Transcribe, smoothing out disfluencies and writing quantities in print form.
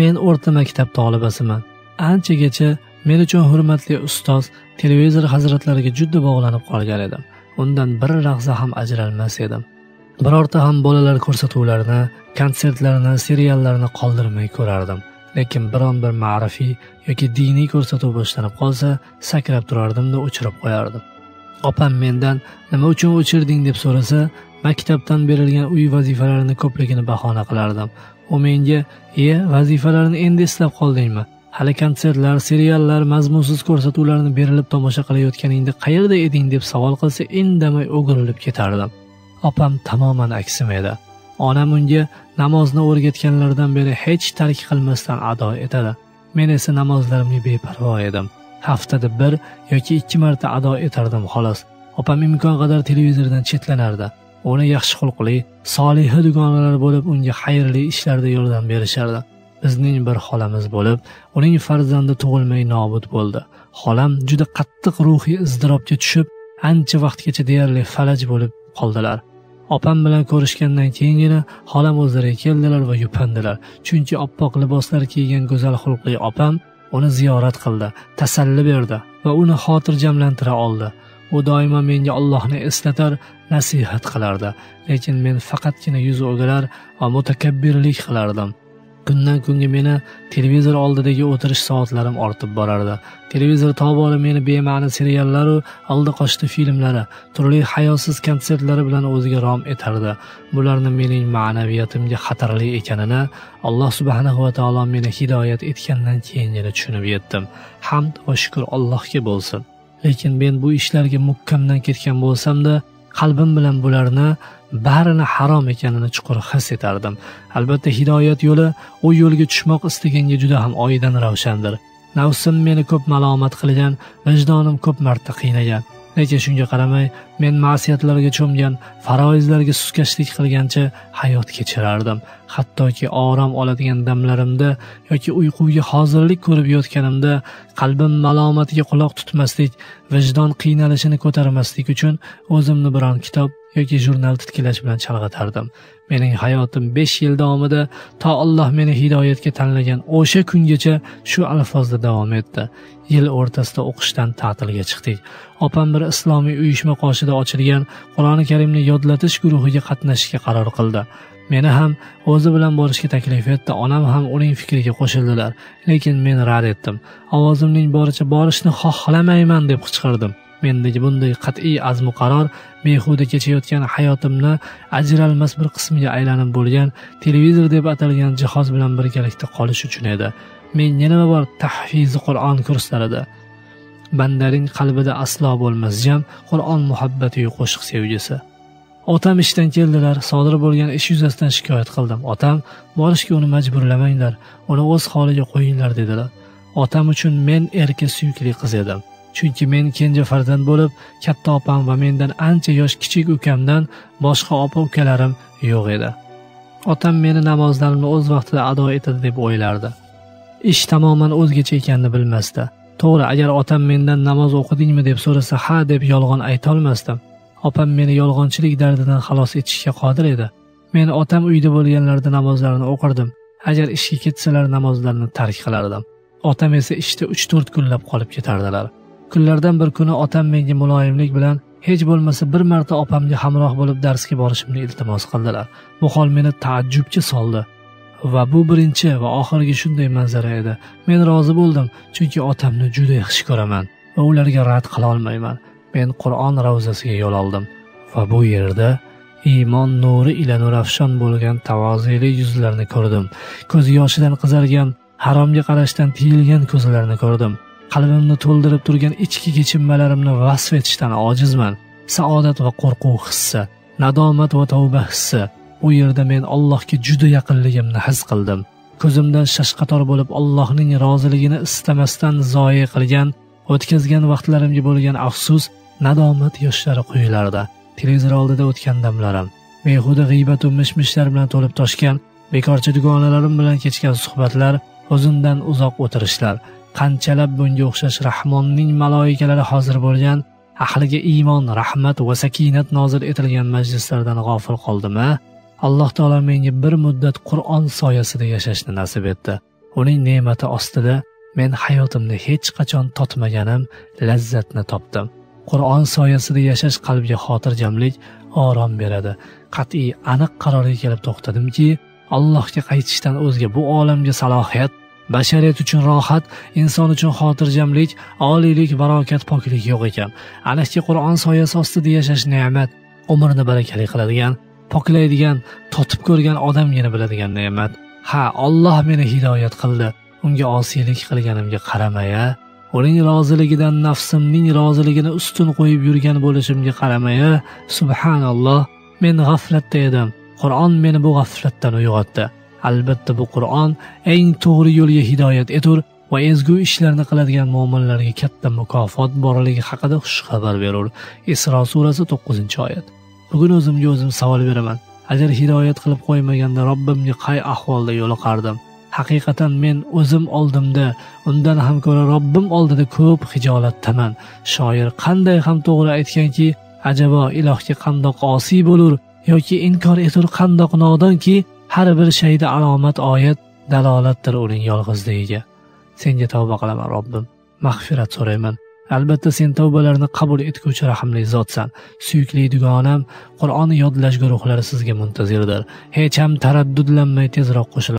Men o'rta maktab talabasiman. Anchagacha men uchun hurmatli ustoz televizor hazratlariga juda bog'lanib qolgan edim. Undan bir lahza ham ajralmas edim. Birorta ham bolalar ko'rsatuvlarini, konsertlarini, seriallarni qoldirmay ko'rardim. Lekin biron bir ma'rifiy yoki diniy ko'rsatuv boshlanib qolsa, sakrab turardim-da o'chirib qo'yardim. Opam mendan nima uchun o'chirding deb so'rasa, maktabdan berilgan uy vazifalarini ko'pligini bahona qilardim. U menga: vazifalarni endi eslab qoldingmi? Hali konsertlar, seriallar, mazmunsiz ko'rsatuvlarni berilib tomosha qilayotganingda qayerda eding deb savol qilsa, indamay o'girilib ketardim. Opam tamoman aksim edi. Onam unga namozni o'rgatganlardan beri hech tark qilmasdan ado etadi. Men esa namozlarimga beparvo edim. Haftada 1 yoki 2 marta ado etardim xolos. Opam imkon qadar televizordan chetlanardi. Uni yaxshi xulqli, soliha dugonalari bo'lib, unga xayrli ishlarda yordam berishardi. Bizning bir xolamiz bo'lib, uning farzandi tug'ilmay nobud bo'ldi. Xolam juda qattiq ruhiy izdirobga tushib, ancha vaqtgacha deyarli falaj bo'lib qoldilar. Opam bilan ko'rishgandan keyingina xolam o'zlariga keldilar va yupandilar. Chunki oppoq liboslar kiygan go'zal xulqli opam uni ziyorat qildi, tasalli berdi va uni xotirjamlantira oldi. U doimo menga Allohni eslatar, nasihat qilardi, lekin men faqatgina yuz o'girar va mutakabbirlik qilardim. Kundan kunga meni televizor oldidagi o'tirish soatlarim ortib borardi. Televizor tobora meni bema'ni seriallar va aldi-qochdi filmlari, turli hayosiz konsertlari bilan o'ziga rom etardi. Bularni mening ma'naviyatimga xatarli ekanini Alloh subhanahu va taolo meni hidoyat etgandan keyingina tushunib yetdim. Hamd va shukr Allohga bo'lsin. Lekin men bu ishlarga mukamdan ketgan bo'lsam-da, qalbim bilan bularni barini harom ekanini chuqur his etardim. Albatta hidoyat yo'li u yo'lga tushmoq istaganga juda ham oydin ravshandir. Nafsim meni ko'p malomat qilgan, vijdonim ko'p marta qiynagan. Lekin shunga qaramay, men ma'siyatlarga cho'mgan, faroizlarga suskashlik qilgancha hayot kechirardim. Hattoki orom oladigan damlarimda yoki uyquga hozirlik ko'rib yotganimda qalbim malomatiga quloq tutmaslik, vijdon qiynalishini ko'tarmaslik uchun o'zimni biron kitob yoki jurnal titkilash bilan chalg'atardim. Mening hayotim 5 yil davomida to Alloh meni hidoyatga tanlagan o'sha kungacha shu alfozda davom etdi. Yil o'rtasida o'qishdan ta'tilga chiqdik. Opam bir islomiy uyushma qoshida ochilgan Qur'oni Karimni yodlatish guruhiga qatnashishga qaror qildi. Meni ham o'zi bilan borishga taklif etdi. Onam ham uning fikriga qo'shildilar, lekin men rad etdim. Ovozimning boricha borishni xohlamayman deb qichqirdim. Mendagi bunday qat'iy azm qaror behuda kechayotgan hayotimni ajralmas bir qismiga aylanib bo'lgan televizor deb atalgan jihoz bilan birgalikda qolish uchun edi. Men yana bir tahfizi Qur'on kurslarida. Bandaning qalbida aslo bo'lmas jam Qur'on muhabbati yu qo'shiq sevgisi. Otam ishdan keldilar, sodir bo'lgan ish yuzasidan shikoyat qildim. Otam borishga uni majburlamanglar, uni o'z holiga qo'yinglar dedilar. Otam uchun men erka suyukli qiz edim. Chunki men kenja farzand bo'lib, katta opam va mendan ancha yosh kichik ukamdan boshqa opa-ukalarim yo'q edi. Otam meni namozlarimni o'z vaqtida ado etadi deb o'ylardi. Ish tamoman o'zgacha ekanini bilmasdi. To'g'ri, agar otam mendan namoz o'qidingmi deb so'rasa, ha deb yolg'on ayta olmasdim. Opam meni yolg'onchilik dardidan xalos etishga qodir edi. Men otam uyda bo'lganlarida namozlarini o'qirdim. Agar ishga ketsalar namozlarni tark qilardim. Otam esa ishda 3-4 kunlab qolib ketardilar. Kunlardan bir kuni otam menga muloyimlik bilan hech bo'lmasa bir marta opamga hamroh bo'lib darsga borishimni iltimos qildilar. Bu hol meni taajjubga soldi va bu birinchi va oxirgi shunday manzara edi. Men rozi bo'ldim, chunki otamni juda yaxshi ko'raman va ularga rad qila olmayman. Men Qur'on ravzasiga yo'l oldim va bu yerda iymon nuri ila nurafshon bo'lgan tavozili yuzlarni ko'rdim. Ko'z yoshidan qizargan, haromga qarashdan tiyilgan ko'zlarni ko'rdim. Qalbimni to'ldirib turgan ichki kechinmalarimni vasf etishdan ojizman. Saodat va qo'rquv hissi, nadomat va tavba hissi. U yerda men Allohga juda yaqinligimni his qildim. Ko'zimdan shashqator bo'lib Allohning roziligini istamasdan zoya qilgan, o'tkazgan vaqtlarimga bo'lgan afsus, nadomat yoshlari quyilardi. Televizor oldida o'tgan damlarim, behuda g'iybat va mishmishlar bilan to'lib toshgan, bekorchi dugonalarim bilan kechgan suhbatlar, o'zimdan uzoq o'tirishlar. Qanchalab bunga o'xshash Rahmonning maloikalari hozir bo'lgan, ahliga iymon, rahmat va sakinat nozil etilgan majlislardan g'ofil qoldim-a? Alloh taolo menga bir muddat Qur'on soyasida yashashni nasib etdi. uning ne'mati ostida men hayotimda hech qachon totmaganim lazzatni topdim. Qur'on soyasida yashash qalbga xotirjamlik, orom beradi. Qat'iy, aniq qarorga kelib to'xtadimki, Allohga qaytishdan o'zga bu olamga salohiyat, bashariyat uchun rohat, inson uchun xotirjamlik, oliylik, barokat, poklik yo'q ekan. Aniqki Qur'on soyasi ostida yashash ne'mat, umrni barakali qiladigan, poklaydigan, totib ko'rgan odamgina biladigan ne'mat. Ha, Alloh meni hidoyat qildi. Unga osiylik qilganimga qaramaya, uning roziligidan nafsimning roziligini ustun qo'yib yurgan bo'lishimga qaramaya, subhanalloh, men g'aflatda edim. Qur'on meni bu g'aflatdan uyg'otdi. Albatta bu Qur'on eng to'g'ri yo'lga hidoyat etur va ezgu ishlarni qiladigan mu'minlarga katta mukofot borligi haqida xushxabar berur. Isro surasi 9-oyat. Bugun o'zimga o'zim savol beraman. Agar hidoyat qilib qo'ymaganda Robbimga qay ahvolda yo'liqardim? Haqiqatan men o'zim oldimda, undan ham ko'ra Robbim oldida ko'p hijolatdaman. Shoir qanday ham to'g'ri aytganki, ajabo ilohga qandoq osiy bo'lur yoki inkor etur qandoq nodonki, har bir shayda alomat oyat dalolatdir uning yolg'izligiga. Senga tavba qilaman Robbim, mag'firat so'rayman. Albatta sen tavbalarni qabul etguvchi rahimli zotsan. Suyukli dugonam, Qur'onni yodlash guruhlari sizga muntazirdir. Hech ham taraddudlanmay tezroq qo'shilib